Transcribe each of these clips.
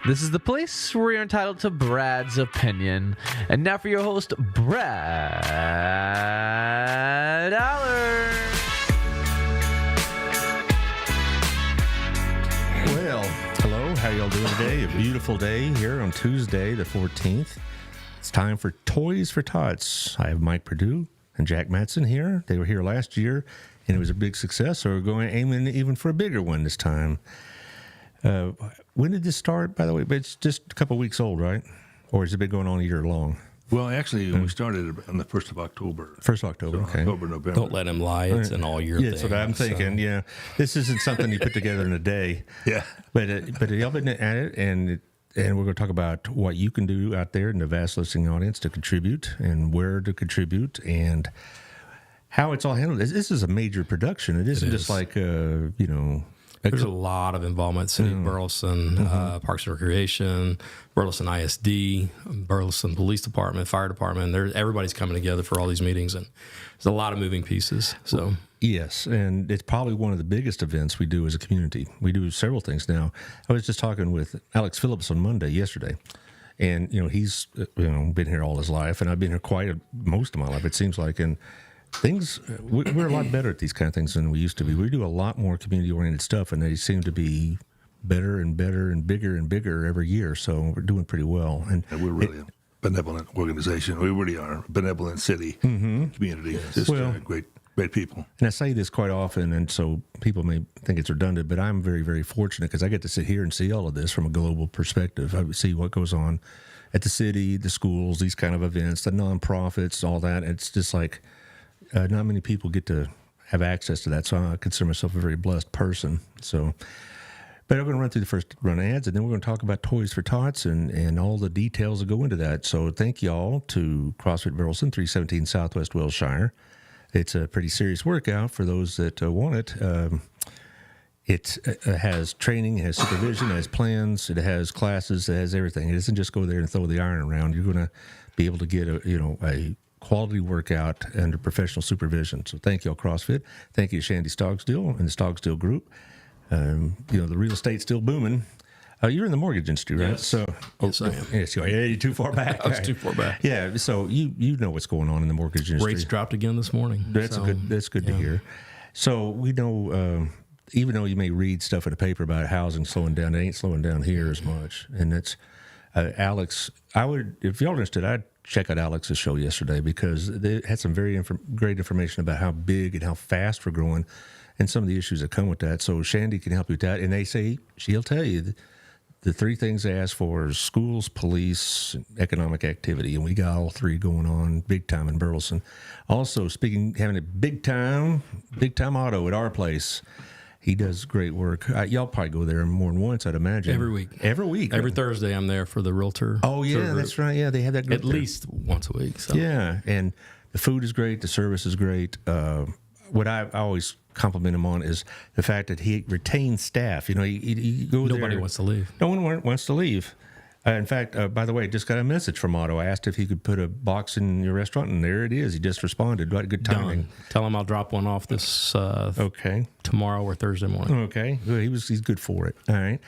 This is the place where you're entitled to Brad's opinion. And now for your host, Brad Allard. Well, hello. How y'all doing today? A beautiful day here on Tuesday, the 14th. It's time for Toys for Tots. I have Mike Perdue and Jack Matson here. They were here last year, and it was a big success, so we're going aiming even for a bigger one this time. When did this start, by the way? But it's just a couple weeks old, right? Or has it been going on a year long? Well, actually, we started on the 1st of October. 1st of October, So okay. October, November. Don't let him lie. It's an all-year thing. That's what I'm thinking, yeah. This isn't something you put together in a day. Yeah. But y'all been at it, and we're going to talk about what you can do out there in the vast listening audience to contribute and where to contribute and how it's all handled. This is a major production. It isn't just like, There's a lot of involvement. City of Burleson, Parks and Recreation, Burleson ISD, Burleson Police Department, Fire Department. Everybody's coming together for all these meetings, and there's a lot of moving pieces. So yes, and it's probably one of the biggest events we do as a community. We do several things now. I was just talking with Alex Phillips on yesterday, and he's been here all his life, and I've been here most of my life. It seems like, and we're a lot better at these kind of things than we used to be. We do a lot more community-oriented stuff, and they seem to be better and better and bigger every year. So we're doing pretty well. And we're really a benevolent organization. We really are a benevolent city, community. Just great people. And I say this quite often, and so people may think it's redundant, but I'm very, very fortunate because I get to sit here and see all of this from a global perspective. I see what goes on at the city, the schools, these kind of events, the nonprofits, all that. It's just like not many people get to have access to that, so I consider myself a very blessed person. So, but I'm going to run through the first run of ads, and then we're going to talk about Toys for Tots and all the details that go into that. So thank you all to CrossFit Burleson, 317 Southwest Wilshire. It's a pretty serious workout for those that want it. It has training, it has supervision, it has plans, it has classes, it has everything. It doesn't just go there and throw the iron around. You're going to be able to get a quality workout under professional supervision. So thank you all, CrossFit. Thank you to Shandy Stogstill and the Stogstill Group. The real estate's still booming. You're in the mortgage industry, right? Yes. So, Yes, I am. Yes, you're too far back. I was too far back. Yeah, so you know what's going on in the mortgage industry. Rates dropped again this morning. That's good to hear. So we know, even though you may read stuff in the paper about housing slowing down, it ain't slowing down here as much. And that's Alex. If y'all are interested, I'd check out Alex's show yesterday because they had some very great information about how big and how fast we're growing and some of the issues that come with that. So Shandy can help you with that. And they say, she'll tell you the three things they ask for is schools, police, and economic activity. And we got all three going on big time in Burleson. Also, having a big time auto at our place. He does great work. Y'all probably go there more than once, I'd imagine. Every week. Every Thursday I'm there for the realtor. Oh, yeah, group. that's right. Yeah, they have that group At least once a week. So. Yeah, and the food is great. The service is great. What I always compliment him on is the fact that he retains staff. You go there. Nobody wants to leave. No one wants to leave. In fact, by the way, I just got a message from Otto. I asked if he could put a box in your restaurant, and there it is. He just responded. What good timing. Done. Tell him I'll drop one off this tomorrow or Thursday morning. Okay. Well, he's good for it. All right.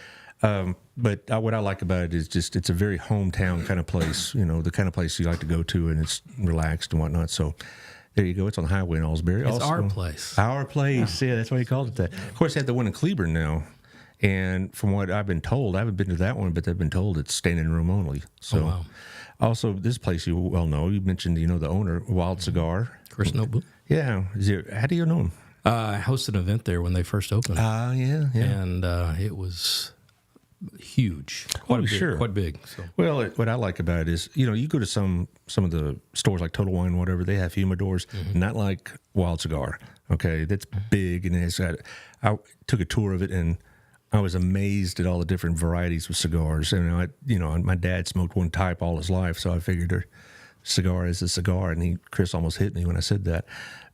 But what I like about it is just it's a very hometown kind of place, the kind of place you like to go to, and it's relaxed and whatnot. So there you go. It's on the highway in Alsbury. It's our place. Our place. Yeah, that's why he called it that. Of course, they have the one in Cleburne now. And from what I've been told, I haven't been to that one, but I've been told it's standing room only. So, wow. Also, this place you well know. You mentioned, the owner, Wild Cigar. Chris Noble. Yeah. How do you know him? I hosted an event there when they first opened. Yeah. And it was huge. Quite big. So. Well, what I like about it is, you go to some of the stores like Total Wine, whatever, they have humidors, not like Wild Cigar. Okay, that's big, and I took a tour of it, and I was amazed at all the different varieties of cigars. And my dad smoked one type all his life, so I figured a cigar is a cigar. And Chris almost hit me when I said that.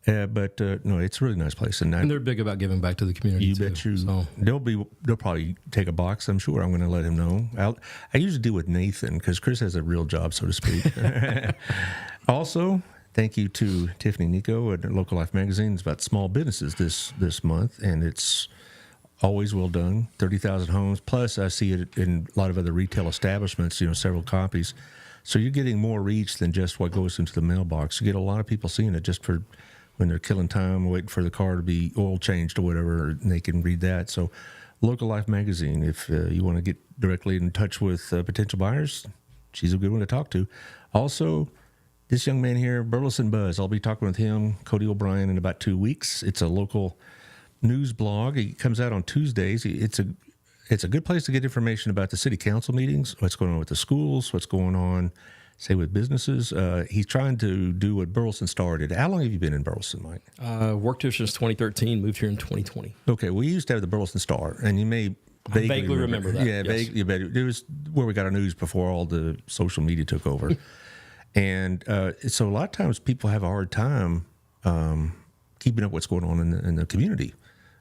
But no, it's a really nice place, and they're big about giving back to the community. You too, bet you. So. They'll probably take a box. I'm sure. I'm going to let him know. I usually deal with Nathan because Chris has a real job, so to speak. Also, thank you to Tiffany Nico at Local Life Magazine. It's about small businesses this month, and it's always well done. 30,000 homes. Plus, I see it in a lot of other retail establishments, several copies. So you're getting more reach than just what goes into the mailbox. You get a lot of people seeing it just for when they're killing time, waiting for the car to be oil changed or whatever, and they can read that. So Local Life Magazine, if you want to get directly in touch with potential buyers, she's a good one to talk to. Also, this young man here, Burleson Buzz, I'll be talking with him, Cody O'Brien, in about 2 weeks. It's a local news blog. It comes out on Tuesdays. It's a good place to get information about the city council meetings, what's going on with the schools, what's going on, say, with businesses. He's trying to do what Burleson started. How long have you been in Burleson, Mike? Worked here since 2013, moved here in 2020. Okay, we used to have the Burleson Star, and you may vaguely remember that. Yeah, yes. It was where we got our news before all the social media took over. And so a lot of times people have a hard time keeping up what's going on in the community.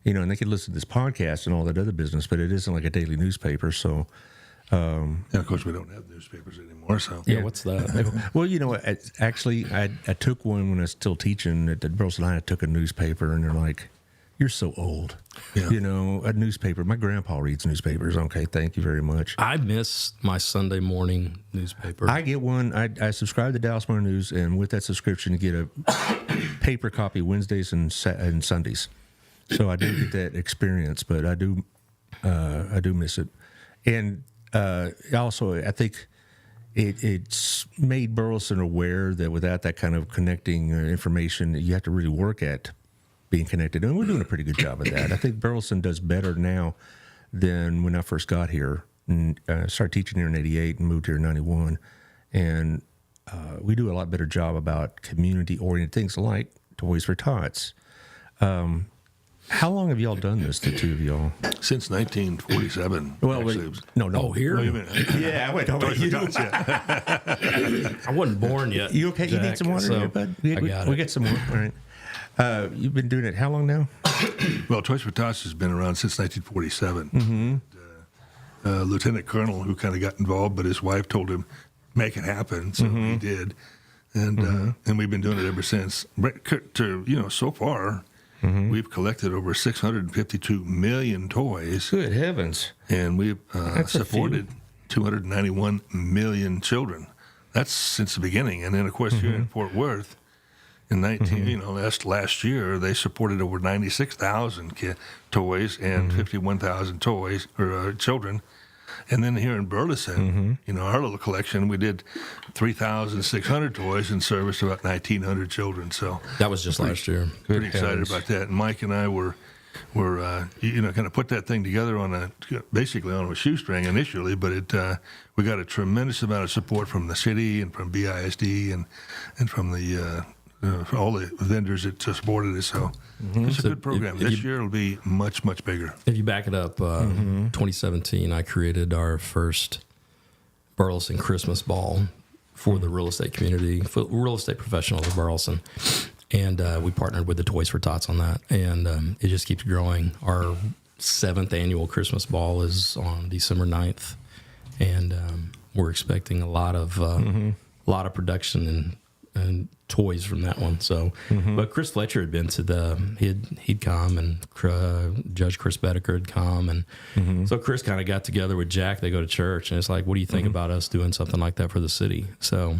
And they can listen to this podcast and all that other business, but it isn't like a daily newspaper. So, of course, we don't have newspapers anymore. So, yeah, what's that? Well, actually, I took one when I was still teaching at Burleson High. I took a newspaper, and they're like, "You're so old." Yeah. A newspaper. My grandpa reads newspapers. Okay, thank you very much. I miss my Sunday morning newspaper. I get one. I subscribe to Dallas Morning News, and with that subscription, you get a paper copy Wednesdays and Sundays. So I do get that experience, but I do miss it. And also, I think it's made Burleson aware that without that kind of connecting information, you have to really work at being connected. And we're doing a pretty good job of that. I think Burleson does better now than when I first got here. And started teaching here in 88 and moved here in 91. And we do a lot better job about community-oriented things like Toys for Tots. How long have y'all done this, the two of y'all? Since 1947. Well, no. Oh, here? Wait a minute. Yeah, wait, hold on. I wasn't born yet. You okay? You need some water here, bud? I got it. We get some more. All right. You've been doing it how long now? Well, Toys for Tots has been around since 1947. Mm-hmm. Lieutenant Colonel, who kind of got involved, but his wife told him, make it happen, so he did. And we've been doing it ever since. So far, we've collected over 652 million toys. Good heavens. And we've supported 291 million children. That's since the beginning. And then, of course, here in Fort Worth, in last year, they supported over 96,000 toys and 51,000 toys or children. And then here in Burleson, our little collection, we did 3,600 toys and serviced about 1,900 children. So that was just last year. Pretty excited about that. And Mike and I were kind of put that thing together basically on a shoestring initially, but we got a tremendous amount of support from the city and from BISD and from the all the vendors that supported it. So it's a good program. This year it'll be much, much bigger. If you back it up, 2017, I created our first Burleson Christmas ball for the real estate community, for real estate professionals of Burleson. And we partnered with the Toys for Tots on that. And it just keeps growing. Our 7th annual Christmas ball is on December 9th. And we're expecting a lot of production and toys from that one. So, but Chris Fletcher had been to he'd come, and Judge Chris Bedecker had come, and so Chris kind of got together with Jack. They go to church, and it's like, what do you think about us doing something like that for the city? So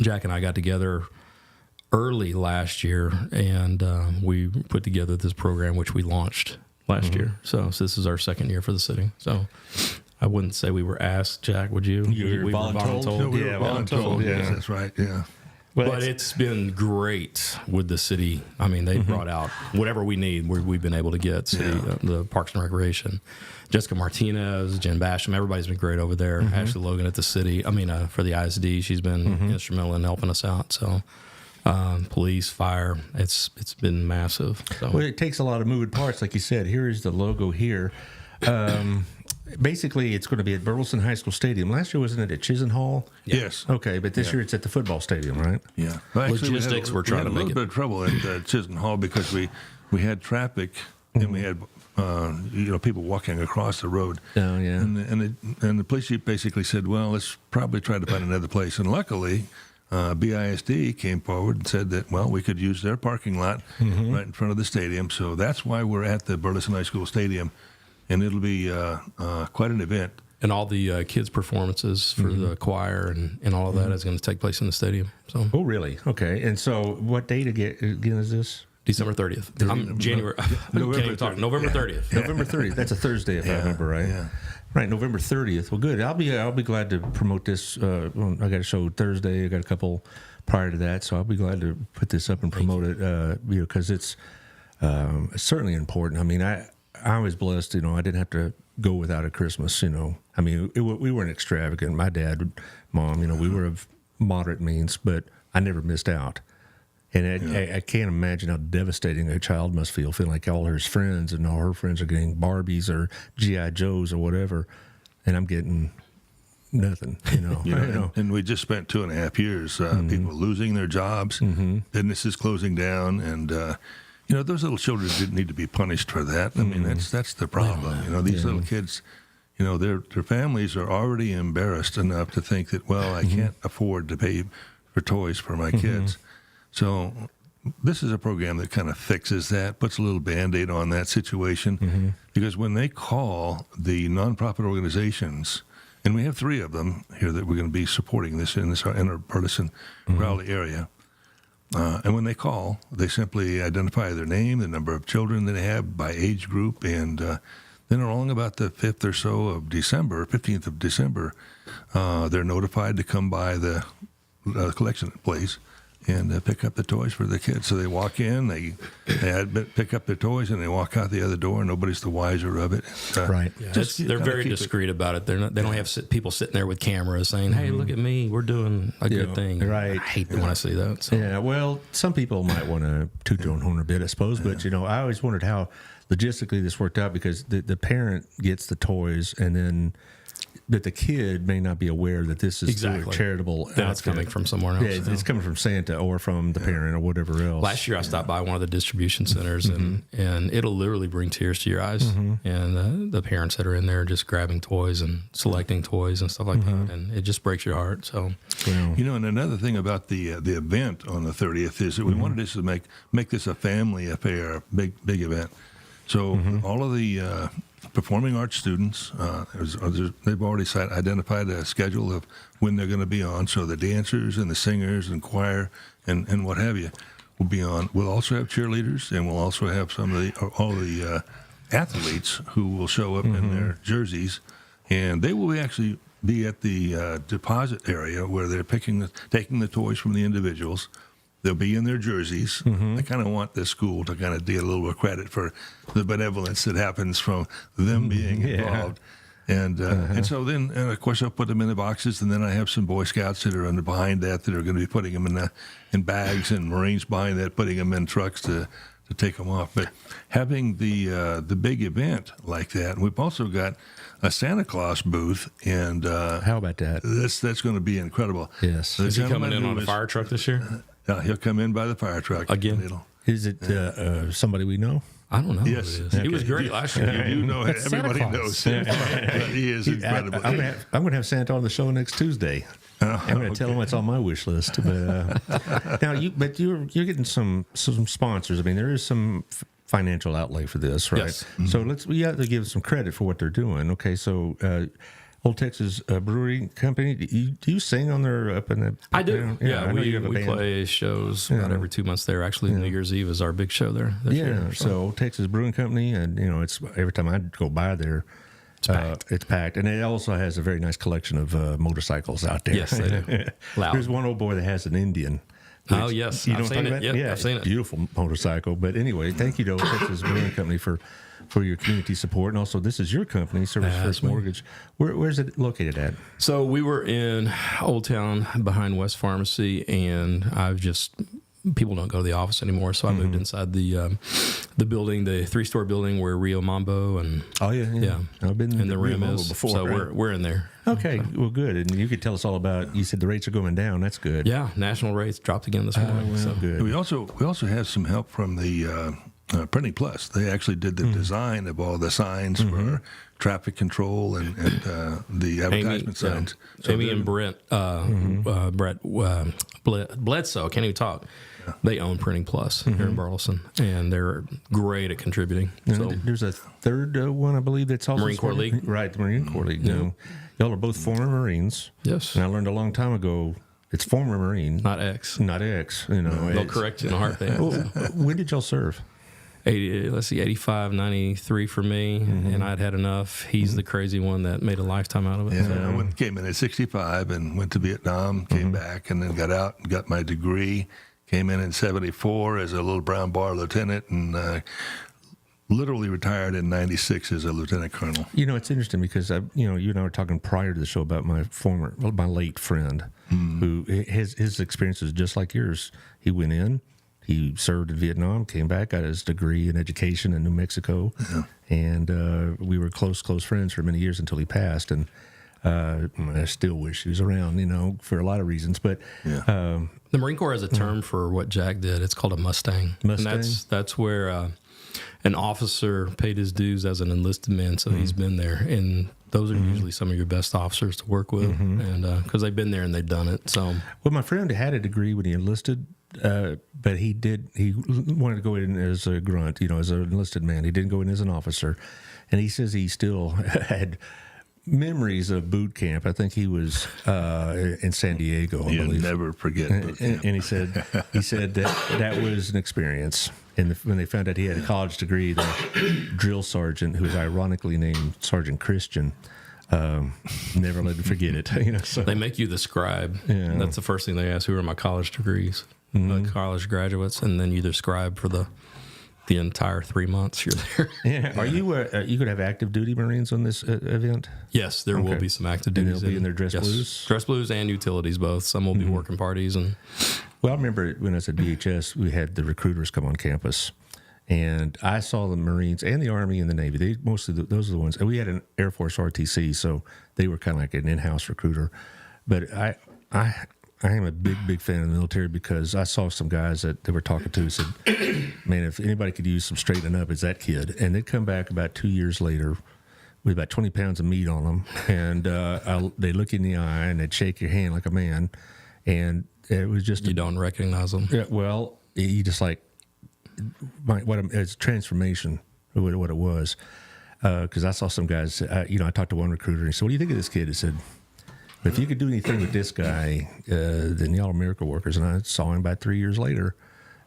Jack and I got together early last year, and we put together this program, which we launched last year. So this is our 2nd year for the city. So I wouldn't say we were asked, Jack, would you? We were voluntold. No, we were voluntold. Yes, that's right. Yeah. But it's been great with the city. I mean, they brought out whatever we need. We've been able to get the Parks and Recreation. Jessica Martinez, Jen Basham, everybody's been great over there. Ashley Logan at the city. I mean, for the ISD, she's been instrumental in helping us out. So, police, fire, it's been massive. So. Well, it takes a lot of moving parts, like you said. Here is the logo here. Basically, it's going to be at Burleson High School Stadium. Last year, wasn't it at Chisenhall? Yes. Okay, but this year it's at the football stadium, right? Yeah. Well, actually, Logistics, we're trying to make it. We had a little bit of trouble at Chisenhall because we had traffic and we had people walking across the road. Oh, yeah. And the police chief basically said, well, let's probably try to find another place. And luckily, BISD came forward and said that, well, we could use their parking lot right in front of the stadium. So that's why we're at the Burleson High School Stadium. and it'll be quite an event. And all the kids' performances for the choir and all of that is going to take place in the stadium. So, Oh, really? Okay. And so, what date again is this? December 30th. I'm January. November 30th. November 30th. That's a Thursday, if I remember right. Yeah. Right, November 30th. Well, good. I'll be glad to promote this. I got a show Thursday. I got a couple prior to that, so I'll be glad to put this up and promote it. Because it's certainly important. I mean, I was blessed. I didn't have to go without a Christmas. I mean, we weren't extravagant. My dad, mom, we were of moderate means, but I never missed out. And I can't imagine how devastating a child must feel, feeling like all his friends and all her friends are getting Barbies or G.I. Joes or whatever, and I'm getting nothing, And we just spent 2.5 years, people losing their jobs, businesses closing down, and those little children didn't need to be punished for that. I mean, that's the problem. These little kids, their families are already embarrassed enough to think that, well, I can't afford to pay for toys for my kids. So this is a program that kind of fixes that, puts a little Band-Aid on that situation, because when they call the nonprofit organizations, and we have 3 of them here that we're going to be supporting this in our Burleson, Raleigh area, and when they call, they simply identify their name, the number of children that they have by age group, and then along about the 5th or so of December, 15th of December, they're notified to come by the collection place and pick up the toys for the kids. So they walk in, they pick up their toys, and they walk out the other door. Nobody's the wiser of it. Right. Yeah, they're very discreet about it. They don't have people sitting there with cameras saying, "Hey, look at me, we're doing a good thing." Right. I hate when I see that. So. Yeah. Well, some people might want to toot their own horn a bit, I suppose. But I always wondered how logistically this worked out, because the parent gets the toys, and then. But the kid may not be aware that this is through a charitable Then it's coming from somewhere else. Yeah, it's coming from Santa or from the parent or whatever else. Last year I stopped by one of the distribution centers, and it'll literally bring tears to your eyes. And the parents that are in there just grabbing toys and selecting toys and stuff like that, and it just breaks your heart. So, and another thing about the event on the 30th is that we wanted this to make this a family affair, big event. So all of the performing arts students, they've already identified a schedule of when they're going to be on. So the dancers and the singers and choir and what have you will be on. We'll also have cheerleaders, and we'll also have all the athletes who will show up in their jerseys, and they will actually be at the deposit area where they're taking the toys from the individuals. They'll be in their jerseys. I kind of want this school to kind of get a little bit of credit for the benevolence that happens from them being involved. And so then, of course, I'll put them in the boxes, and then I have some Boy Scouts that are behind that are going to be putting them in bags, and Marines behind that putting them in trucks to take them off. But having the big event like that, and we've also got a Santa Claus booth, and how about that? That's going to be incredible. Yes. Is he coming in on a fire truck this year? He'll come in by the fire truck again. Is it somebody we know? I don't know. Yes, who it is. He was great last year. You know, everybody knows him. He is incredible. I'm going to have Santa on the show next Tuesday. I'm going to tell him what's on my wish list. But now, you're getting some sponsors. I mean, there is some financial outlay for this, right? Yes. So we have to give some credit for what they're doing. Okay, so. Old Texas Brewery Company. Do you sing on their up in the? I do. Yeah, I know we you have a band. play shows about every 2 months there. Actually, New Year's Eve is our big show there. This year, so Old Texas Brewing Company, and it's every time I go by there, it's packed, and it also has a very nice collection of motorcycles out there. Yes, they do. Loud. There's one old boy that has an Indian. Oh yes, I've seen it. Yeah, I've seen it. Beautiful motorcycle. But anyway, thank you to Old Texas Brewing Company for your community support, and also this is your company, Service First Mortgage. Where's it located at? So we were in Old Town behind West Pharmacy, and people don't go to the office anymore, so I moved inside the building, the 3-story building where Rio Mambo and I've been in the rim is before, so right? we're in there. Okay, well, good. And you could tell us all about. You said the rates are going down. That's good. Yeah, national rates dropped again this morning. So good. We also had some help from the Printing Plus. They actually did the design of all the signs for traffic control and the advertisement signs. So Amy and Brett Bledsoe, I can't even talk. They own Printing Plus here in Burleson, and they're great at contributing. So There's a third one, I believe, that's also Marine Corps League. Right, the Marine Corps League. No, y'all are both former Marines. yes, And I learned a long time ago it's former Marine, not X. not ex. You know, They'll correct you in a heartbeat. Well, when did y'all serve? 85, 93 for me, and I'd had enough. He's the crazy one that made a lifetime out of it. Yeah, I came in at 65 and went to Vietnam, came back, and then got out and got my degree. Came in 74 as a little brown bar lieutenant, and literally retired in 96 as a lieutenant colonel. You know, it's interesting because you and I were talking prior to the show about my late friend, who his experience was just like yours. He went in, he served in Vietnam, came back, got his degree in education in New Mexico, and we were close friends for many years until he passed. And I still wish he was around, for a lot of reasons. But the Marine Corps has a term for what Jack did. It's called a Mustang. And that's where an officer paid his dues as an enlisted man, so he's been there. And those are usually some of your best officers to work with, and because they've been there and they've done it. So, well, my friend had a degree when he enlisted, but he wanted to go in as a grunt, as an enlisted man. He didn't go in as an officer, and he says he still had memories of boot camp. I think he was in San Diego, I believe. Never forget boot camp. And he said that was an experience. And when they found out he had a college degree, the drill sergeant, who was ironically named Sergeant Christian, never let him forget it. So they make you the scribe. Yeah. That's the first thing they ask. Who are my college degrees? College graduates, and then you the scribe for the entire 3 months you're there. Yeah. Are you you could have active duty Marines on this event? Yes, there will be some active And duties. they'll be in their dress blues? Dress blues and utilities both. Some will be working parties. Well, I remember when I was at BHS, we had the recruiters come on campus, and I saw the Marines and the Army and the Navy. Those are the ones. And we had an Air Force RTC, so they were kind of like an in-house recruiter. But I am a big fan of the military because I saw some guys that they were talking to who said, man, if anybody could use some straightening up, it's that kid. And they'd come back about 2 years later with about 20 pounds of meat on them, and they'd look you in the eye and they'd shake your hand like a man, and it was just You don't recognize them. Yeah, well, you just like it's transformation. What it was, because I saw some guys. I talked to one recruiter and he said, "What do you think of this kid?" He said, "If you could do anything with this guy, then y'all are miracle workers." And I saw him about 3 years later,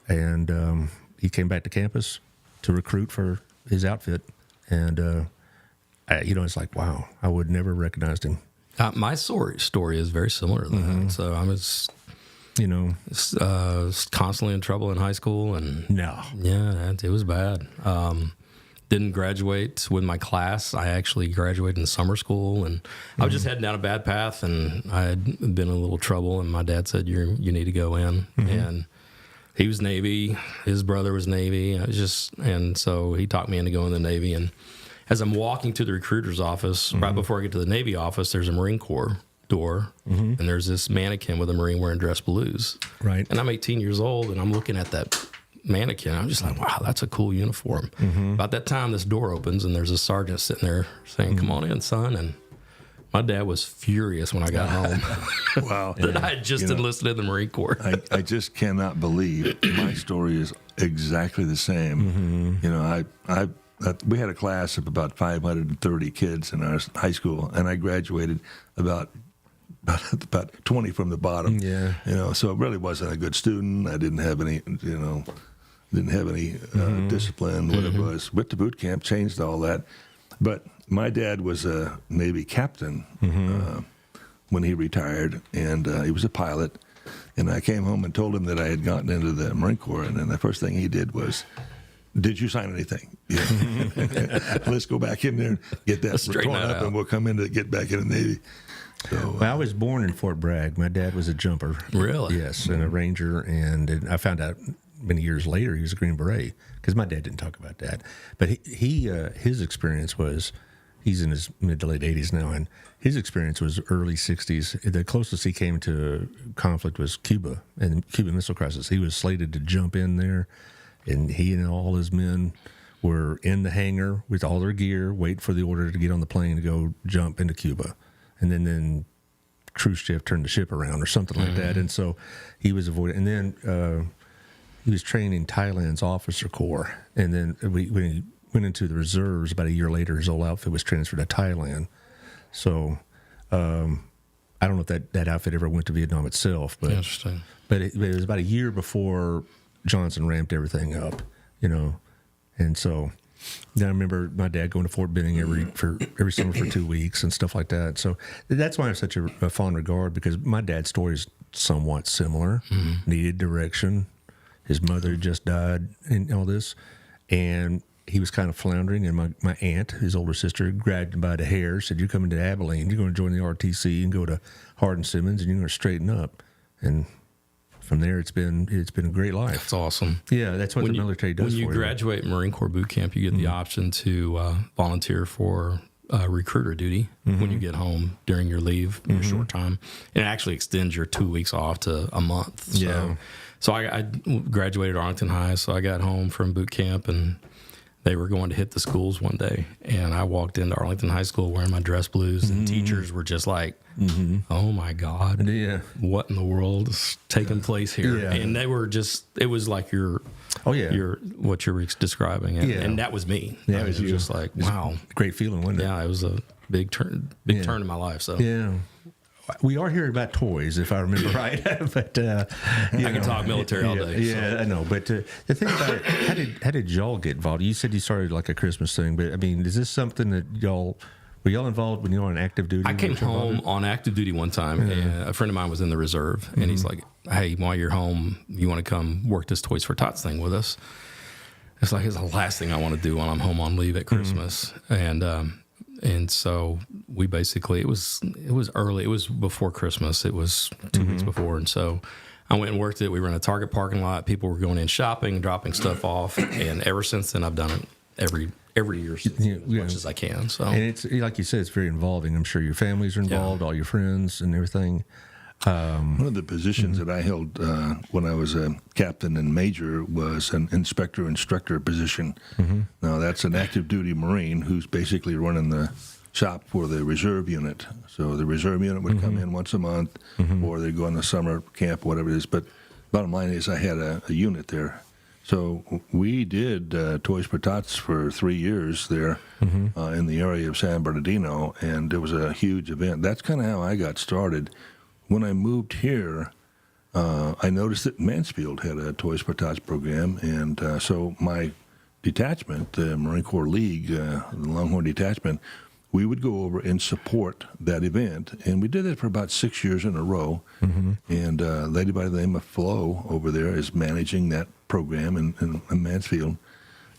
and he came back to campus to recruit for his outfit, and it's like, wow, I would never recognized him. My story is very similar to that. So I was, constantly in trouble in high school, and it was bad. Didn't graduate with my class. I actually graduated in summer school, and I was just heading down a bad path, and I had been in a little trouble, and my dad said, you need to go in. And he was Navy, his brother was Navy. And so he talked me into going to the Navy. And as I'm walking to the recruiter's office, right before I get to the Navy office, there's a Marine Corps door, and there's this mannequin with a Marine wearing dress blues. Right. And I'm 18 years old, and I'm looking at that mannequin. I'm just like, wow, that's a cool uniform. About that time, this door opens, and there's a sergeant sitting there saying, come on in, son. And my dad was furious when I got home. Wow. that I had just enlisted in the Marine Corps. I just cannot believe my story is exactly the same. We had a class of about 530 kids in our high school, and I graduated about 20 from the bottom. Yeah. So it really wasn't a good student. I didn't have any, discipline, whatever it was. Went to boot camp, changed all that. But my dad was a Navy captain when he retired, and he was a pilot. And I came home and told him that I had gotten into the Marine Corps, and then the first thing he did was, "Did you sign anything? Let's go back in there and get that torn up, and we'll come in to get back in the Navy." So, I was born in Fort Bragg. My dad was a jumper. Really? Yes, and a Ranger. And I found out many years later he was a Green Beret, because my dad didn't talk about that. But his experience was, he's in his mid to late 80s now, and his experience was early 60s. The closest he came to conflict was Cuba and the Cuban Missile Crisis. He was slated to jump in there, and he and all his men were in the hangar with all their gear, wait for the order to get on the plane to go jump into Cuba. And then Khrushchev turned the ship around or something like that. And so he was avoiding. And then he was trained in Thailand's officer corps, and then when he went into the reserves about a year later, his whole outfit was transferred to Thailand. So I don't know if that outfit ever went to Vietnam itself, but Interesting. But it was about a year before Johnson ramped everything up, and so. Then I remember my dad going to Fort Benning every summer for 2 weeks and stuff like that. So that's why I have such a fond regard, because my dad's story is somewhat similar. Needed direction. His mother just died and all this, and he was kind of floundering. And my aunt, his older sister, grabbed him by the hair, said, "You're coming to Abilene. You're going to join the RTC and go to Hardin Simmons, and you're going to straighten up." And from there, it's been a great life. That's awesome. Yeah, that's what the military does. When you graduate Marine Corps boot camp, you get the option to volunteer for recruiter duty when you get home during your leave, your short time. And it actually extends your 2 weeks off to a month. So I graduated Arlington High, so I got home from boot camp, and they were going to hit the schools one day. And I walked into Arlington High School wearing my dress blues, and teachers were just like, "Oh my God, what in the world is taking place here?" Yeah. And they were just, it was like what you're describing. And that was me. Yeah, I was just like, wow. Great feeling, wasn't it? Yeah, it was a big turn in my life. So yeah. We are hearing about toys, if I remember right. But I can talk military all day. Yeah, I know. But the thing about it, how did y'all get involved? You said you started like a Christmas thing, but I mean, is this something that were y'all involved when you were on active duty? I came home on active duty one time, and a friend of mine was in the reserve, and he's like, "Hey, while you're home, you want to come work this Toys for Tots thing with us?" It's like, it's the last thing I want to do when I'm home on leave at Christmas. And so we basically, it was early. It was before Christmas. It was 2 weeks before. And so I went and worked it. We were in a Target parking lot. People were going in shopping, dropping stuff off. And ever since then, I've done it every year since, as much as I can. So, and it's, like you said, it's very involving. I'm sure your families are involved, all your friends and everything. One of the positions that I held when I was a captain and major was an instructor position. Now, that's an active duty Marine who's basically running the shop for the reserve unit. So the reserve unit would come in once a month, or they'd go on the summer camp, whatever it is. But bottom line is I had a unit there. So we did Toys for Tots for 3 years there in the area of San Bernardino, and it was a huge event. That's kind of how I got started. When I moved here, I noticed that Mansfield had a Toys for Tots program, and so my detachment, the Marine Corps League, the Longhorn Detachment, we would go over and support that event, and we did that for about 6 years in a row. And a lady by the name of Flo over there is managing that program in Mansfield.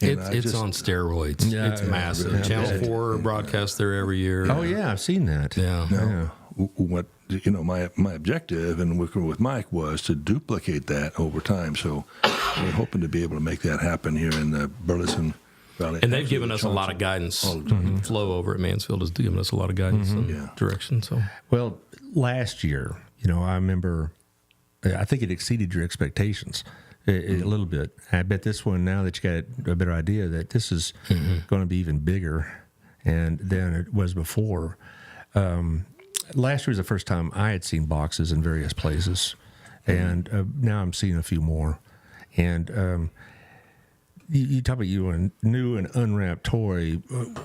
It's on steroids. Yeah, it's massive. yeah, Channel 4 broadcasts there every year. Oh yeah, I've seen that. Yeah. Now, what my objective and working with Mike was to duplicate that over time. So we're hoping to be able to make that happen here in the Burleson Valley. And they've given us a lot of guidance. Flo over at Mansfield has given us a lot of guidance and direction. So, well, last year, I remember, I think it exceeded your expectations a little bit. I bet this one, now that you got a better idea, that this is going to be even bigger than it was before. Last year was the first time I had seen boxes in various places, and now I'm seeing a few more. And you talk about a new and unwrapped toy,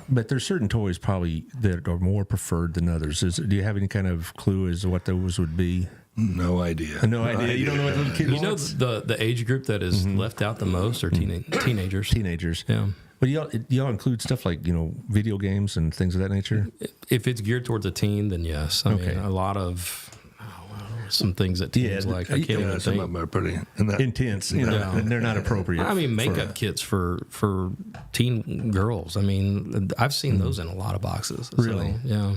but there's certain toys probably that are more preferred than others. Do you have any kind of clue as to what those would be? No idea. No idea. You don't know what little kid wants? The age group that is left out the most are teenagers. Teenagers. Yeah. But y'all include stuff like, video games and things of that nature? If it's geared towards a teen, then yes. I mean, a lot of some things that teens like. I can't even some think. of them are pretty intense, and they're not appropriate. I mean, makeup kits for teen girls. I mean, I've seen those in a lot of boxes. Really? So, yeah.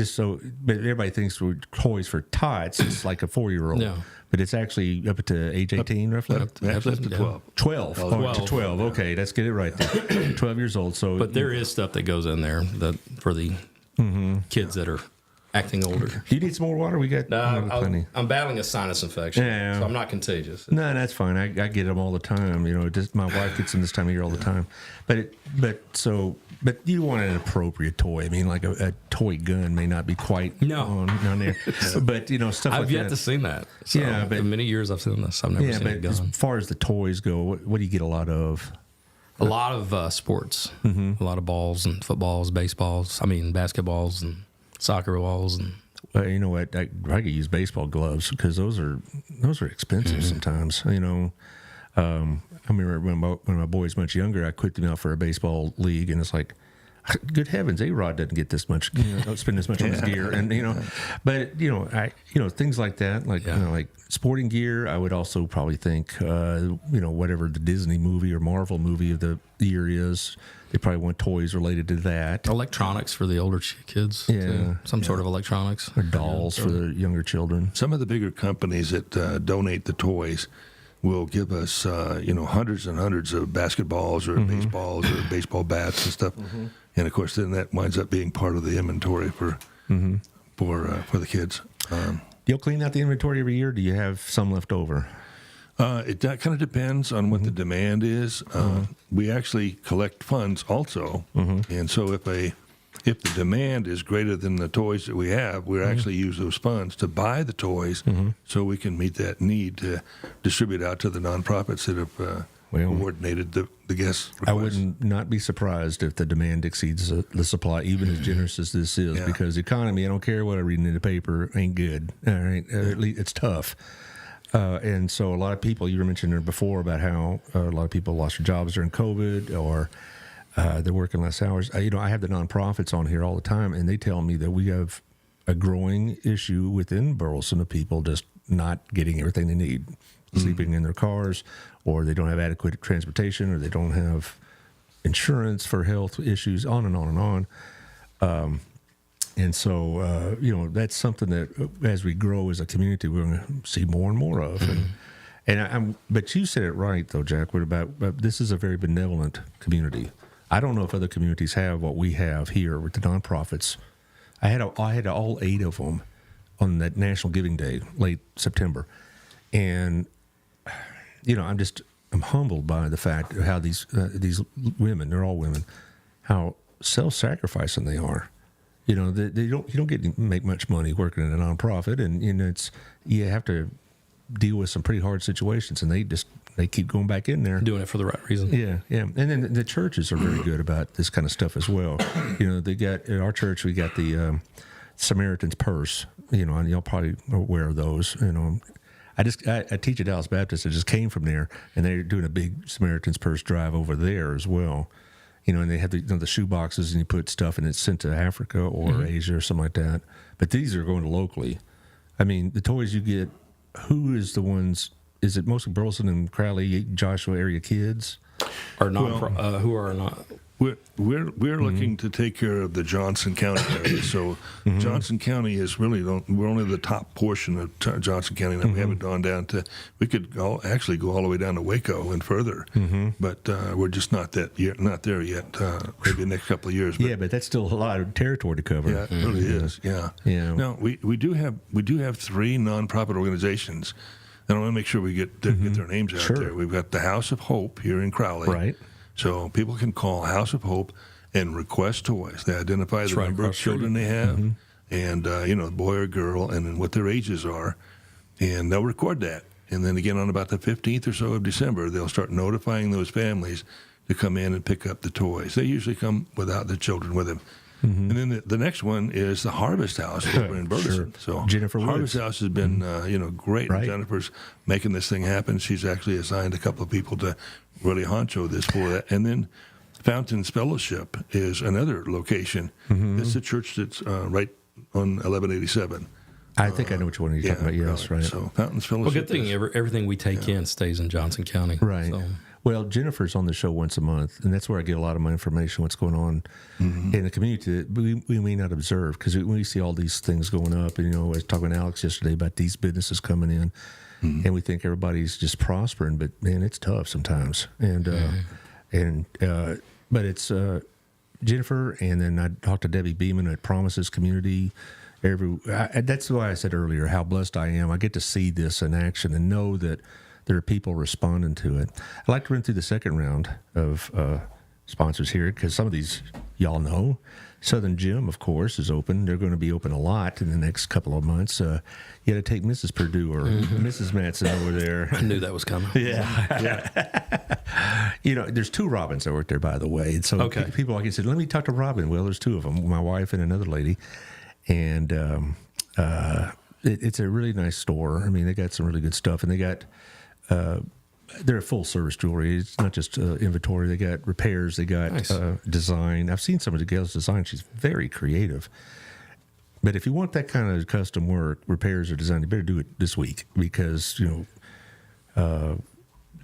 So but everybody thinks we're Toys for Tots. It's like a 4-year-old. Yeah. But it's actually up to age 18, roughly? Up to 12. 12. Oh, to 12. Okay, let's get it right there. 12 years old. So, But there is stuff that goes in there that for the kids that are acting older. Do you need some more water? We got plenty. I'm battling a sinus infection, Yeah. so I'm not contagious. No, that's fine. I get them all the time. My wife gets them this time of year all the time. But you want an appropriate toy. I mean, like a toy gun may not be quite on there. But stuff like that. I've yet to see that. So but in many years I've seen this. I've never seen a gun. As far as the toys go, what do you get a lot of? A lot of sports. A lot of balls and footballs, baseballs. I mean, basketballs and soccer balls and. You know what? I could use baseball gloves because those are expensive sometimes. I remember when my boy was much younger, I quit him out for a baseball league, and it's like, good heavens, A-Rod doesn't get this much, don't spend this much on his gear, and but things like that, like sporting gear. I would also probably think, whatever the Disney movie or Marvel movie of the year is. They probably want toys related to that. Electronics for the older kids. Too. Some sort of electronics. Or dolls for the younger children. Some of the bigger companies that donate the toys will give us, hundreds and hundreds of basketballs or baseballs or baseball bats and stuff. And, of course, then that winds up being part of the inventory for the kids. You'll clean out the inventory every year? Or do you have some left over? That kind of depends on what the demand is. We actually collect funds also, and so if the demand is greater than the toys that we have, we actually use those funds to buy the toys, so we can meet that need to distribute out to the nonprofits that have coordinated the guest requests. I would not be surprised if the demand exceeds the supply, even as generous as this is, because the economy, I don't care what I read in the paper, ain't good. All right, at least it's tough. And so a lot of people, you were mentioning before about how a lot of people lost their jobs during COVID or they're working less hours. I have the nonprofits on here all the time, and they tell me that we have a growing issue within Burleson of people just not getting everything they need, sleeping in their cars, or they don't have adequate transportation, or they don't have insurance for health issues, on and on and on. And so, that's something that as we grow as a community, we're going to see more and more of. But you said it right, though, Jack, about this is a very benevolent community. I don't know if other communities have what we have here with the nonprofits. I had all 8 of them on that National Giving Day, late September. And, I'm humbled by the fact of how these women, they're all women, how self-sacrificing they are. You don't get to make much money working in a nonprofit, and you have to deal with some pretty hard situations, and they keep going back in there, doing it for the right reason. Yeah. And then the churches are very good about this kind of stuff as well. They got in our church, we got the Samaritan's Purse. And y'all probably are aware of those. I teach at Dallas Baptist. I just came from there, and they're doing a big Samaritan's Purse drive over there as well. And they have the shoe boxes, and you put stuff, and it's sent to Africa or Asia or something like that. But these are going to locally. I mean, the toys you get, who is the ones? Is it mostly Burleson and Crowley, Joshua area kids? Or not? Who are not? We're looking to take care of the Johnson County area. So Johnson County is really we're only the top portion of Johnson County. Now we haven't gone down to. We could actually go all the way down to Waco and further, but we're just not there yet. Maybe the next couple of years. But that's still a lot of territory to cover. Yeah, it really is. Yeah. Now we do have 3 nonprofit organizations. And I want to make sure we get their names out there. We've got the House of Hope here in Crowley. Right. So people can call House of Hope and request toys. They identify the number of children they have, and the boy or girl, and then what their ages are, and they'll record that. And then again, on about the 15th or so of December, they'll start notifying those families to come in and pick up the toys. They usually come without the children with them. And then the next one is the Harvest House over in Burleson. So Jennifer Harvest Woods. House has been great. Right. Jennifer's making this thing happen. She's actually assigned a couple of people to really honcho this for that. And then Fountains Fellowship is another location. It's a church that's right on 1187. I think I know which one you're talking about. Yes, right. So Fountains Fellowship. Well, good thing everything we take in stays in Johnson County. Right. So. Well, Jennifer's on the show once a month, and that's where I get a lot of my information, what's going on in the community that we may not observe, because we see all these things going up. And, I was talking to Alex yesterday about these businesses coming in, and we think everybody's just prospering, but, man, it's tough sometimes. But it's Jennifer, and then I talked to Debbie Beeman at Promises Community That's why I said earlier how blessed I am. I get to see this in action and know that there are people responding to it. I'd like to run through the second round of sponsors here because some of these y'all know. Southern Gym, of course, is open. They're going to be open a lot in the next couple of months. You got to take Mrs. Purdue or Mrs. Matson over there. I knew that was coming. Yeah. There's 2 Robins that work there, by the way. And so people like you said, let me talk to Robin. Well, there's 2 of them, my wife and another lady. And it's a really nice store. I mean, they got some really good stuff. And they got... they're a full service jewelry. It's not just inventory. They got repairs. They got design. I've seen some of the girls' design. She's very creative. But if you want that kind of custom work, repairs or design, you better do it this week because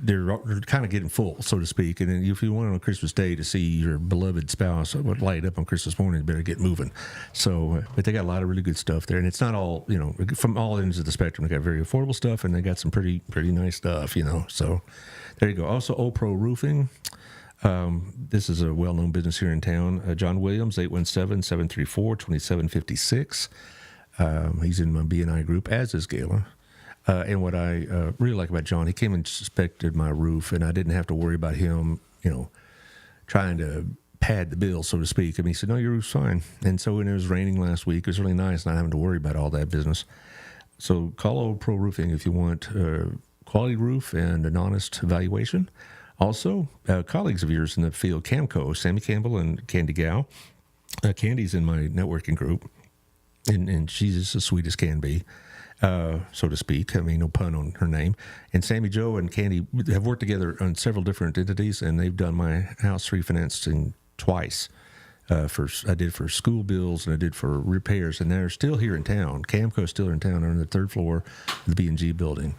they're kind of getting full, so to speak. And then if you want on Christmas Day to see your beloved spouse light up on Christmas morning, you better get moving. So, but they got a lot of really good stuff there, and it's not all from all ends of the spectrum. They got very affordable stuff, and they got some pretty nice stuff. So, there you go. Also, O-Pro Roofing. This is a well-known business here in town. John Williams, 817-734-2756. He's in my B&I group, as is Gala. And what I really like about John, he came and inspected my roof, and I didn't have to worry about him, trying to pad the bill, so to speak. I mean, he said, no, your roof's fine. And so when it was raining last week, it was really nice not having to worry about all that business. So call Old Pro Roofing if you want quality roof and an honest valuation. Also, colleagues of yours in the field, Camco, Sammy Campbell and Candy Gow. Candy's in my networking group, and she's just as sweet as can be. So to speak. I mean, no pun on her name. And Sammy Joe and Candy have worked together on several different entities, and they've done my house refinancing twice. I did for school bills, and I did for repairs, and they're still here in town. Camco's still in town on the 3rd floor of the B&G building.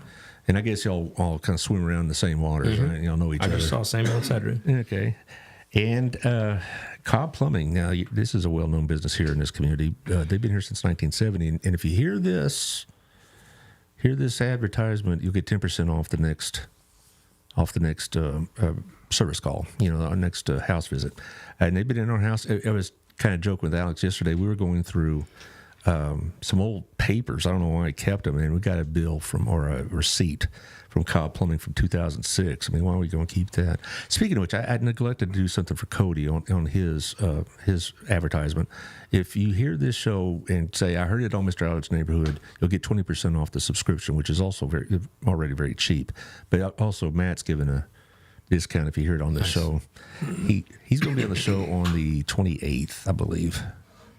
And I guess y'all all kind of swim around in the same waters, right? Y'all know each other. I just saw Samuel and Cedric. Okay. And Cobb Plumbing. Now, this is a well-known business here in this community. They've been here since 1970, and if you hear this advertisement, you'll get 10% off the next service call, our next house visit. And they've been in our house. I was kind of joking with Alex yesterday. We were going through some old papers. I don't know why I kept them, and we got a bill or a receipt from Cobb Plumbing from 2006. I mean, why are we going to keep that? Speaking of which, I neglected to do something for Cody on his advertisement. If you hear this show and say, I heard it on Mr. Allard's Neighborhood, you'll get 20% off the subscription, which is also already very cheap. But also, Matt's given a discount if you hear it on the show. He's going to be on the show on the 28th, I believe.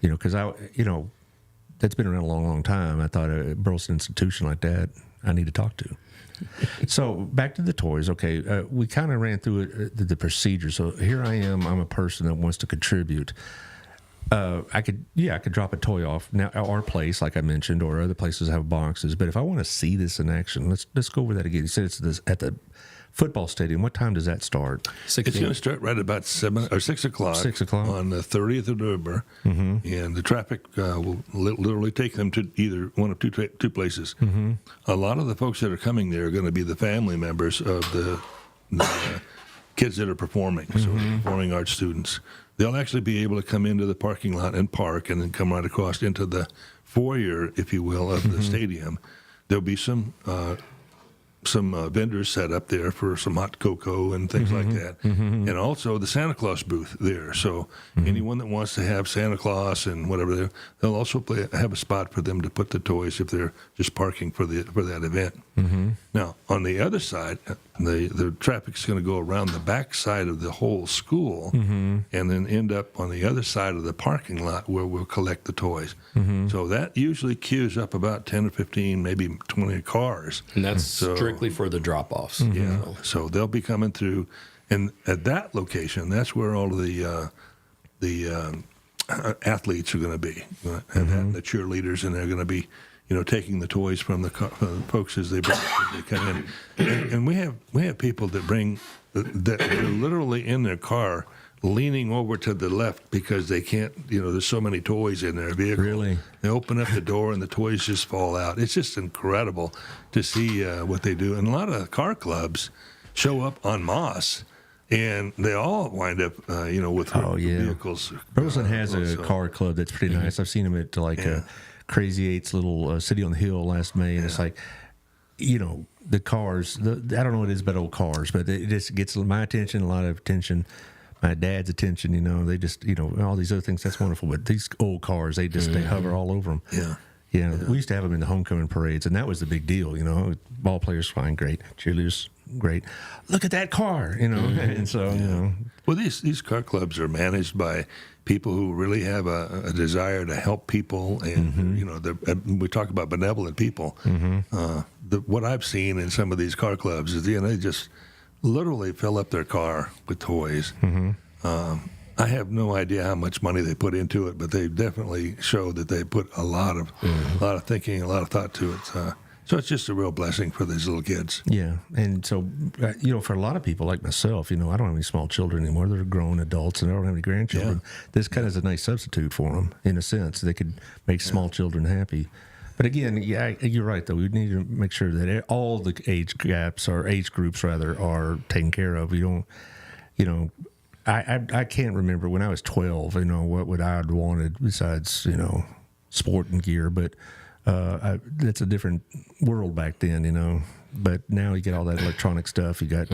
Because that's been around a long, long time. I thought a Burleson institution like that, I need to talk to. So back to the toys. Okay, we kind of ran through the procedure. So here I am. I'm a person that wants to contribute. I could drop a toy off now our place, like I mentioned, or other places have boxes. But if I want to see this in action, let's go over that again. You said it's at the football stadium. What time does that start? It's going to start right about 7 or 6 o'clock. 6 o'clock on the 30th of November, and the traffic will literally take them to either one of two places. A lot of the folks that are coming there are going to be the family members of the kids that are performing, so performing arts students. They'll actually be able to come into the parking lot and park, and then come right across into the foyer, if you will, of the stadium. There'll be some vendors set up there for some hot cocoa and things like that. And also the Santa Claus booth there. So anyone that wants to have Santa Claus and whatever, they'll also have a spot for them to put the toys if they're just parking for that event. Now, on the other side, the traffic's going to go around the back side of the whole school and then end up on the other side of the parking lot where we'll collect the toys. So that usually queues up about 10 or 15, maybe 20 cars. And that's strictly for the drop-offs. Yeah, so they'll be coming through. And at that location, that's where all of the athletes are going to be. And the cheerleaders, and they're going to be taking the toys from the folks as they come in. And we have people that bring that are literally in their car leaning over to the left because they can't, there's so many toys in their vehicle. Really? They open up the door and the toys just fall out. It's just incredible to see what they do. And a lot of car clubs show up en masse, and they all wind up, with vehicles. Burleson has a car club that's pretty nice. I've seen them at Crazy Eight's little City on the Hill last May, and it's like, the cars. I don't know what it is about old cars, but it just gets my attention, a lot of attention. My dad's attention, they just, all these other things, that's wonderful. But these old cars, they hover all over them. Yeah. We used to have them in the homecoming parades, and that was the big deal, Ball players fine, great. Cheerleaders, great. Look at that car, And so, Well, these car clubs are managed by people who really have a desire to help people, and we talk about benevolent people. What I've seen in some of these car clubs is they just literally fill up their car with toys. I have no idea how much money they put into it, but they definitely show that they put a lot of thinking, a lot of thought to it. So it's just a real blessing for these little kids. Yeah, and so for a lot of people like myself, I don't have any small children anymore. They're grown adults, and I don't have any grandchildren. This kind of is a nice substitute for them, in a sense. They could make small children happy. But again, you're right, though. We need to make sure that all the age groups, are taken care of. I can't remember when I was 12, what would I have wanted besides, sporting gear. But that's a different world back then, But now you get all that electronic stuff. You got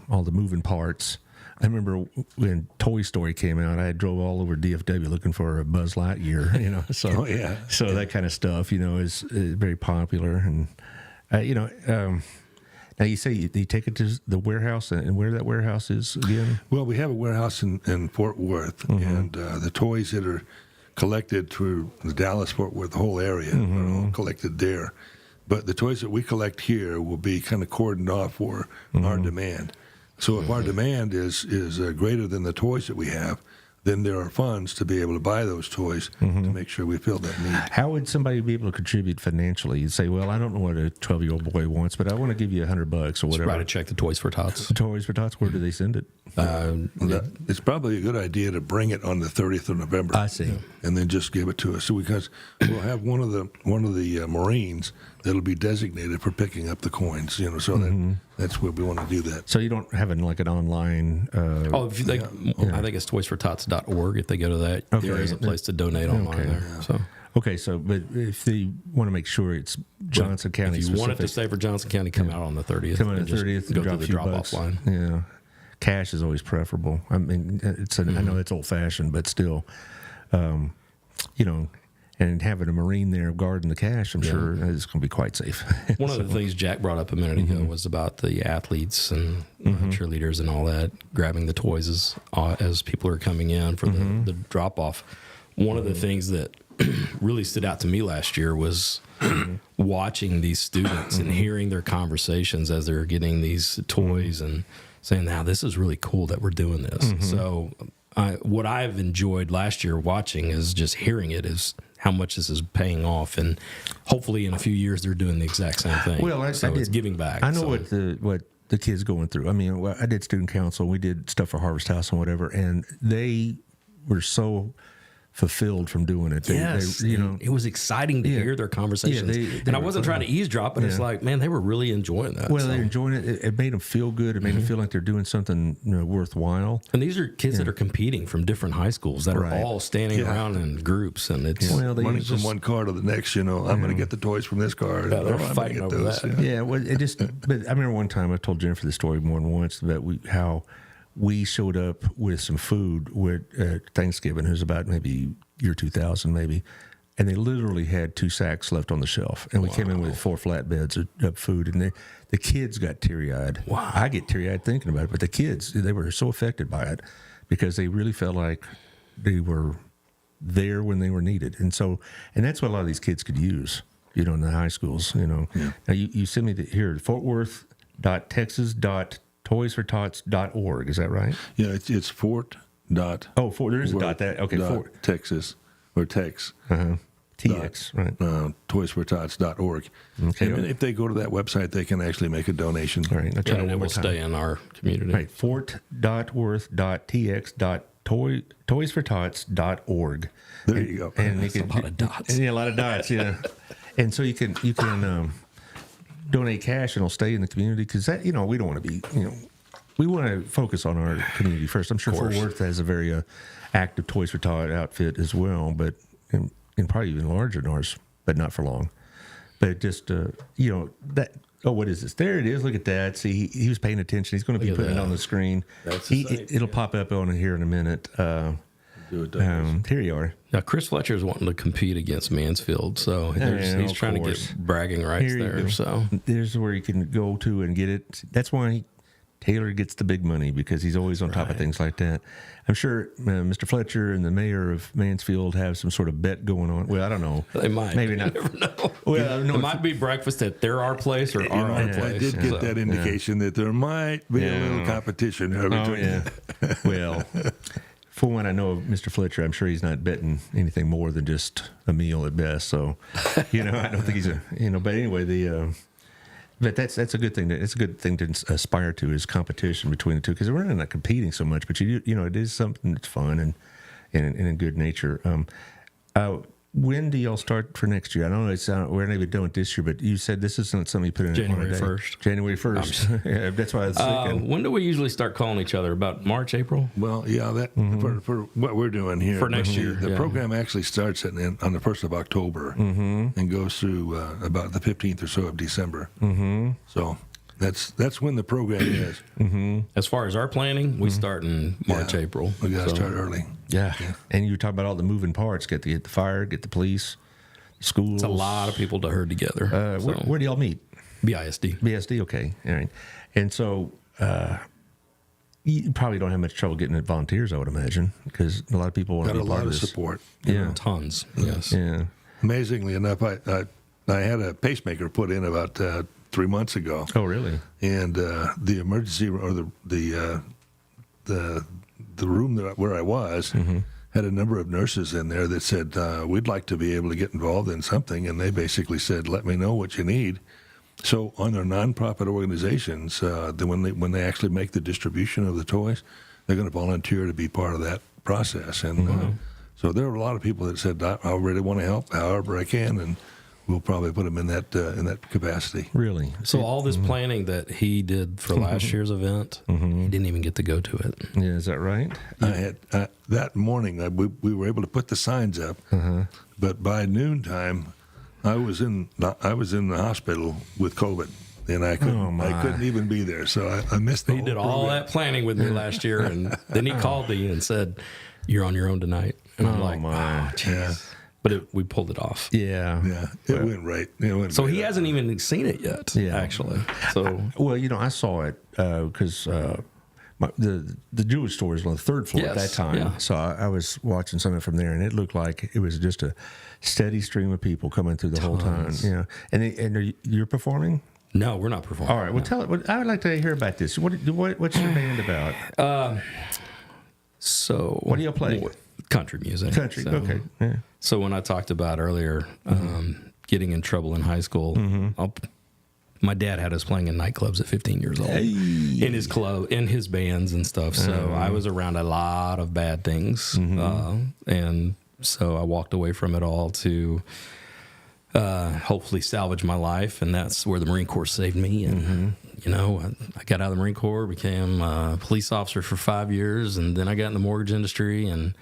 all the moving parts. I remember when Toy Story came out, I drove all over DFW looking for a Buzz Lightyear, So, so that kind of stuff, is very popular. And, now you say you take it to the warehouse, and where that warehouse is again? Well, we have a warehouse in Fort Worth, and the toys that are collected through the Dallas-Fort Worth, the whole area, are all collected there. But the toys that we collect here will be kind of cordoned off for our demand. So if our demand is greater than the toys that we have, then there are funds to be able to buy those toys to make sure we fill that need. How would somebody be able to contribute financially? You'd say, well, I don't know what a 12-year-old boy wants, but I want to give you $100 or whatever. Write a check to Toys for Tots. Toys for Tots, where do they send it? It's probably a good idea to bring it on the 30th of November. I see. And then just give it to us. So because we'll have one of the Marines that'll be designated for picking up the coins, so that's where we want to do that. So you don't have an online... I think it's toysfortots.org. If they go to that, there is a place to donate online there. So. Okay, but if they want to make sure it's Johnson County if you specific, want it to stay for Johnson County, come out on the 30th. Come on the 30th and go drop to a the few drop-off bucks. line. Yeah. Cash is always preferable. I mean, I know it's old-fashioned, but still, and having a Marine there guarding the cash, I'm sure is going to be quite safe. One of the things Jack brought up a minute ago was about the athletes and cheerleaders and all that, grabbing the toys as people are coming in for the drop-off. One of the things that really stood out to me last year was watching these students and hearing their conversations as they're getting these toys and saying, "Now this is really cool that we're doing this." So what I've enjoyed last year watching is just hearing it is how much this is paying off, and hopefully in a few years they're doing the exact same thing. Well, it's giving back. I know what the kids going through. I mean, I did student council. We did stuff for Harvest House and whatever, and they were so fulfilled from doing it. It was exciting to hear their conversations. And I wasn't trying to eavesdrop, but it's like, man, they were really enjoying that. Well, they're enjoying it. It made them feel good. It made them feel like they're doing something worthwhile. And these are kids that are competing from different high schools that are all standing around in groups, and it's running from one car to the next. I'm going to get the toys from this car. They're fighting over that. Yeah, well, but I remember one time I told Jennifer the story more than once about how we showed up with some food with Thanksgiving. It was about maybe year 2000, maybe, and they literally had 2 sacks left on the shelf. And we came in with 4 flatbeds of food, and the kids got teary-eyed. Wow. I get teary-eyed thinking about it, but the kids, they were so affected by it because they really felt like they were there when they were needed. And that's what a lot of these kids could use, in the high schools, Now, you send me here, fortworth.texas.toysfortots.org. Is that right? Yeah, it's Fort. There is a dot. That okay. Fort Texas or Tex. TX, right? Toysfortots.org. Okay. And if they go to that website, they can actually make a donation. All right. And it will stay in our community. Right. Fort.worth.tx.toysfortots.org. There you go. And That's a lot of dots. Yeah, a lot of dots. Yeah. And so you can donate cash and it'll stay in the community because we don't want to be we want to focus on our community first. I'm sure Fort Worth has a very active Toys for Tots outfit as well, but and probably even larger than ours, but not for long. But just you know that. Oh, what is this? There it is. Look at that. See, he was paying attention. He's going to be putting it on the screen. That's the site, it'll pop up on here in a minute. Do it, Douglas. Here you are. Now, Chris Fletcher is wanting to compete against Mansfield, so he's trying to get bragging rights there. So there's where you can go to and get it. That's why Taylor gets the big money, because he's always on top of things like that. I'm sure Mr. Fletcher and the mayor of Mansfield have some sort of bet going on. Well, I don't know. They might. Maybe not. You never know. Well, no, it might be breakfast at our place or our place. I did get that indication that there might be a little competition between. Yeah. Well, for one, I know of Mr. Fletcher. I'm sure he's not betting anything more than just a meal at best. So, I don't think he's But anyway, but that's a good thing. It's a good thing to aspire to, is competition between the two, because we're not competing so much. But it is something that's fun and in good nature. When do y'all start for next year? I don't know. We're not even doing it this year, but you said this isn't something you put in January 1st. January 1st. Yeah, that's why I was thinking. When do we usually start calling each other? About March, April? Well, yeah, for what we're doing here for next year. The program actually starts on the 1st of October and goes through about the 15th or so of December. So that's when the program is. As far as our planning, we start in March, April. We got to start early. Yeah. And you talk about all the moving parts. Get the fire, get the police, schools. It's a lot of people to herd together. Where do y'all meet? BISD. BSD, okay. All right. And so you probably don't have much trouble getting volunteers, I would imagine, because a lot of people want to Got be a lot part of of this. support. Yeah. Tons, yes. Yeah. Amazingly enough, I had a pacemaker put in about 3 months ago. Oh, really? And the emergency or the room where I was had a number of nurses in there that said, we'd like to be able to get involved in something. And they basically said, let me know what you need. So on their nonprofit organizations, when they actually make the distribution of the toys, they're going to volunteer to be part of that process. And so there are a lot of people that said, I really want to help however I can. And we'll probably put them in that capacity. Really? So all this planning that he did for last year's event, he didn't even get to go to it. Yeah, is that right? I had that morning we were able to put the signs up, but by noontime, I was in the hospital with COVID, and I couldn't even be there. So I missed the He whole did all program. that planning with me last year, and then he called me and said, "You're on your own tonight." And I'm like, my. "Oh, jeez." But we pulled it off. Yeah. Yeah, it went right. So he hasn't even seen it yet, actually. So Well, I saw it because the jewelry store was on the third floor at that time. Yeah. So I was watching something from there, and it looked like it was just a steady stream of people coming through the whole time. Yeah. And you're performing? no, we're not performing. All right. Well, tell it. I would like to hear about this. What's your band about? So What do y'all play? Country music. Country. So, Okay. Yeah. So when I talked about earlier getting in trouble in high school, my dad had us playing in nightclubs at 15 years old in his club, in his bands and stuff. So I was around a lot of bad things, and so I walked away from it all to hopefully salvage my life, and that's where the Marine Corps saved me. And I got out of the Marine Corps, became a police officer for 5 years, and then I got in the mortgage industry. And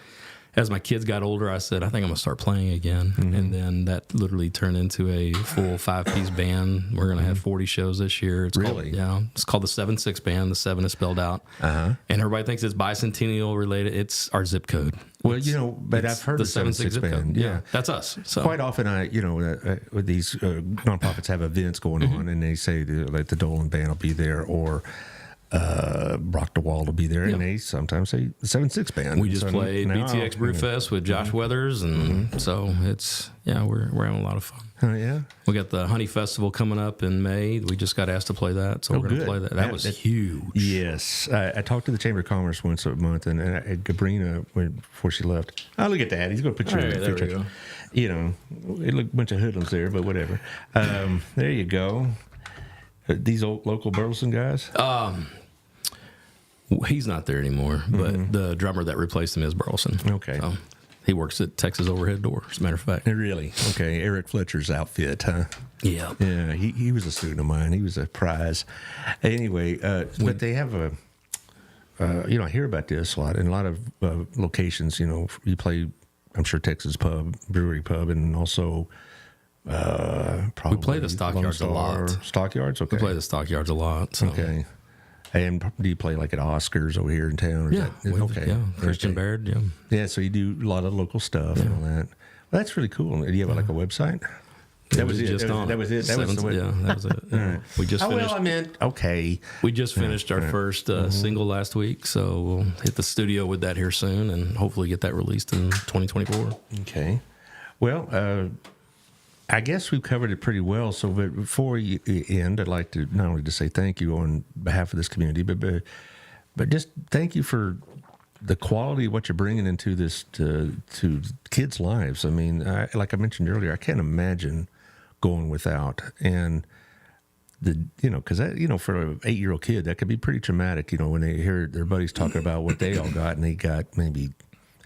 as my kids got older, I said, I think I'm going to start playing again. And then that literally turned into a full 5-piece band. We're going to have 40 shows this year. It's Really? It's called the 7-6 Band. The 7 is spelled out. And everybody thinks it's bicentennial related. It's our zip code. Well, but I've heard the the 7-6 zip code. band. Yeah. That's us. So Quite often, with these nonprofits have events going on, and they say like the Dolan Band will be there, or Brock DeWald will be there, and they sometimes say the 7-6 Band. we just played BTX Brewfest with Josh Weathers, and so we're having a lot of fun. Oh, yeah. We got the Honey Festival coming up in May. We just got asked to play that, so we're going to play that. That was huge. Yes. I talked to the Chamber of Commerce once a month, and Gabrina, before she left. Oh, look at that. He's going to put you in the There we picture. go. It looked a bunch of hoodlums there, but whatever. There you go. These old local Burleson guys? He's not there anymore, but the drummer that replaced him is Burleson. Okay. So he works at Texas Overhead Door, as a matter of fact. Really? Okay. Eric Fletcher's outfit, huh? Yeah. Yeah, he was a student of mine. He was a prize. Anyway, but they have I hear about this a lot in a lot of locations. You play I'm sure Texas Brewery Pub, and also probably We play the Stockyards a lot. Stockyards, okay. We play the Stockyards a lot. So. Okay. And do you play like at Oscars over here in town? Or Yeah. okay. Yeah. Christian Baird. Yeah. Yeah, so you do a lot of local stuff and all that. Well, that's really cool. Do you have like a website? That was it. That was it. That was it. All right. We just finished. Okay. We just finished our first single last week, so we'll hit the studio with that here soon, and hopefully get that released in 2024. Okay. Well, I guess we've covered it pretty well. So, but before we end, I'd like to not only to say thank you on behalf of this community, but just thank you for the quality of what you're bringing into this to kids' lives. I mean, like I mentioned earlier, I can't imagine going without, and because for an 8-year-old kid, that could be pretty traumatic. When they hear their buddies talking about what they all got, and they got maybe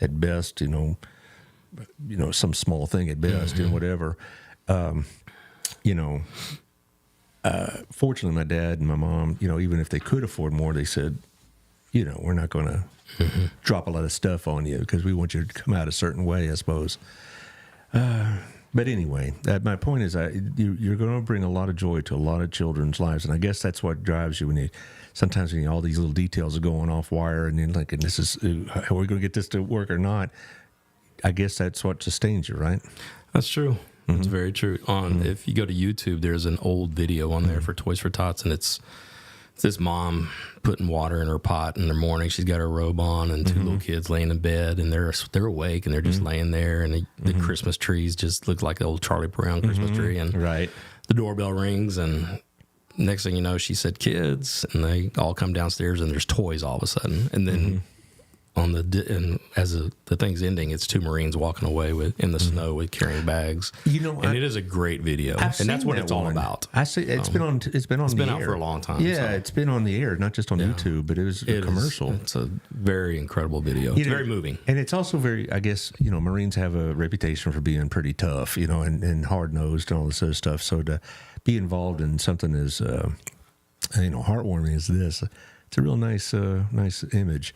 at best, some small thing at best, whatever. Fortunately, my dad and my mom, even if they could afford more, they said, we're not going to drop a lot of stuff on you because we want you to come out a certain way, I suppose. But anyway, my point is you're going to bring a lot of joy to a lot of children's lives, and I guess that's what drives you when sometimes all these little details are going off wire, and you're like, and this is, are we going to get this to work or not? I guess that's what sustains you, right? That's true. That's very true. If you go to YouTube, there's an old video on there for Toys for Tots, and it's this mom putting water in her pot in the morning. She's got her robe on, and two little kids laying in bed, and they're awake, and they're just laying there, and the Christmas trees just look like the old Charlie Brown Christmas tree, and the doorbell rings, and next thing you know, she said kids, and they all come downstairs, and there's toys all of a sudden, and then as the thing's ending, it's two Marines walking away in the snow with carrying bags. And it is a great video, and that's what it's all about. I see. It's been on. It's been out for a long time. Yeah, it's been on the air, not just on YouTube, but it was a commercial. It's a very incredible video. It's very moving, and it's also very. I guess Marines have a reputation for being pretty tough, and hard nosed and all this other stuff. So to be involved in something as heartwarming as this, it's a real nice image.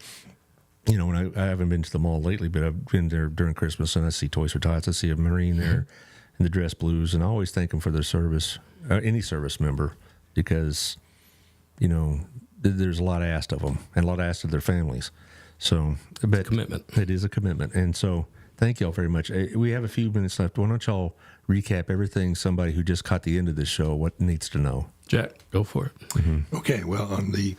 When I haven't been to the mall lately, but I've been there during Christmas, and I see Toys for Tots. I see a Marine there in the dress blues, and I always thank them for their service, any service member, because, there's a lot asked of them and a lot asked of their families. So, but commitment. It is a commitment. And so thank y'all very much. We have a few minutes left. Why don't y'all recap everything somebody who just caught the end of this show, what needs to know? Jack, go for it. Okay, well, on the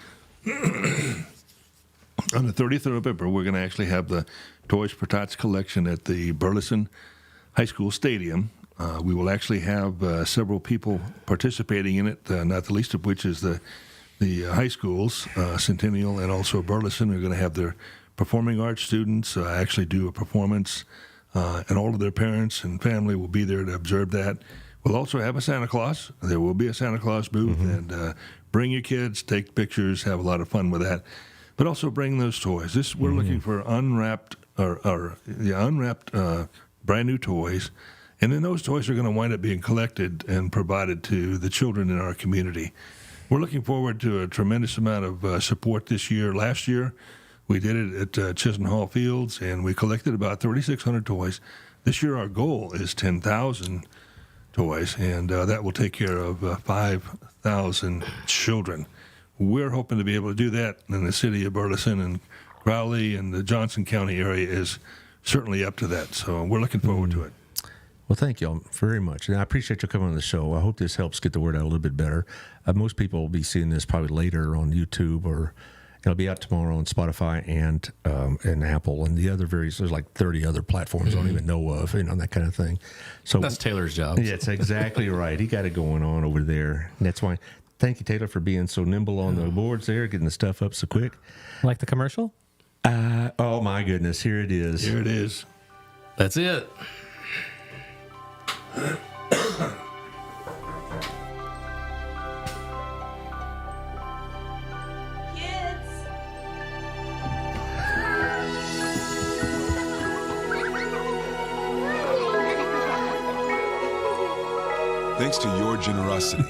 30th of November, we're going to actually have the Toys for Tots collection at the Burleson High School Stadium. We will actually have several people participating in it, not the least of which is the high schools, Centennial and also Burleson, are going to have their performing arts students actually do a performance, and all of their parents and family will be there to observe that. We'll also have a Santa Claus. There will be a Santa Claus booth, and bring your kids, take pictures, have a lot of fun with that. But also bring those toys. We're looking for unwrapped brand new toys, and then those toys are going to wind up being collected and provided to the children in our community. We're looking forward to a tremendous amount of support this year. Last year, we did it at Chisenhall Fields, and we collected about 3,600 toys. This year, our goal is 10,000 toys, and that will take care of 5,000 children. We're hoping to be able to do that in the city of Burleson, and Crowley and the Johnson County area is certainly up to that. So we're looking forward to it. Well, thank y'all very much. And I appreciate you coming on the show. I hope this helps get the word out a little bit better. Most people will be seeing this probably later on YouTube, or it'll be out tomorrow on Spotify and Apple and the other there's like 30 other platforms I don't even know of, that kind of thing. So that's Taylor's job. Yeah, that's exactly right. He got it going on over there. And that's why. Thank you, Taylor, for being so nimble on the boards there, getting the stuff up so quick. Like the commercial? Oh, my goodness. Here it is. Here it is. That's it. Thanks to your generosity,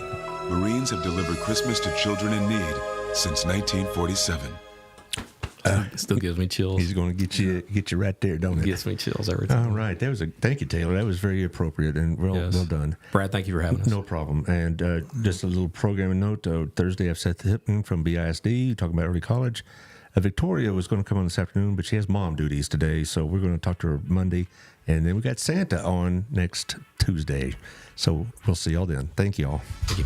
Marines have delivered Christmas to children in need since 1947. Still gives me chills. He's going to get you right there, don't it? Gives me chills every time. All right. Thank you, Taylor. That was very appropriate and well done. Brad, thank you for having us. No problem. And just a little programming note. Thursday, I've Seth Hipton from BISD talking about early college. Victoria was going to come on this afternoon, but she has mom duties today, so we're going to talk to her Monday. And then we got Santa on next Tuesday. So we'll see y'all then. Thank you all. Thank you.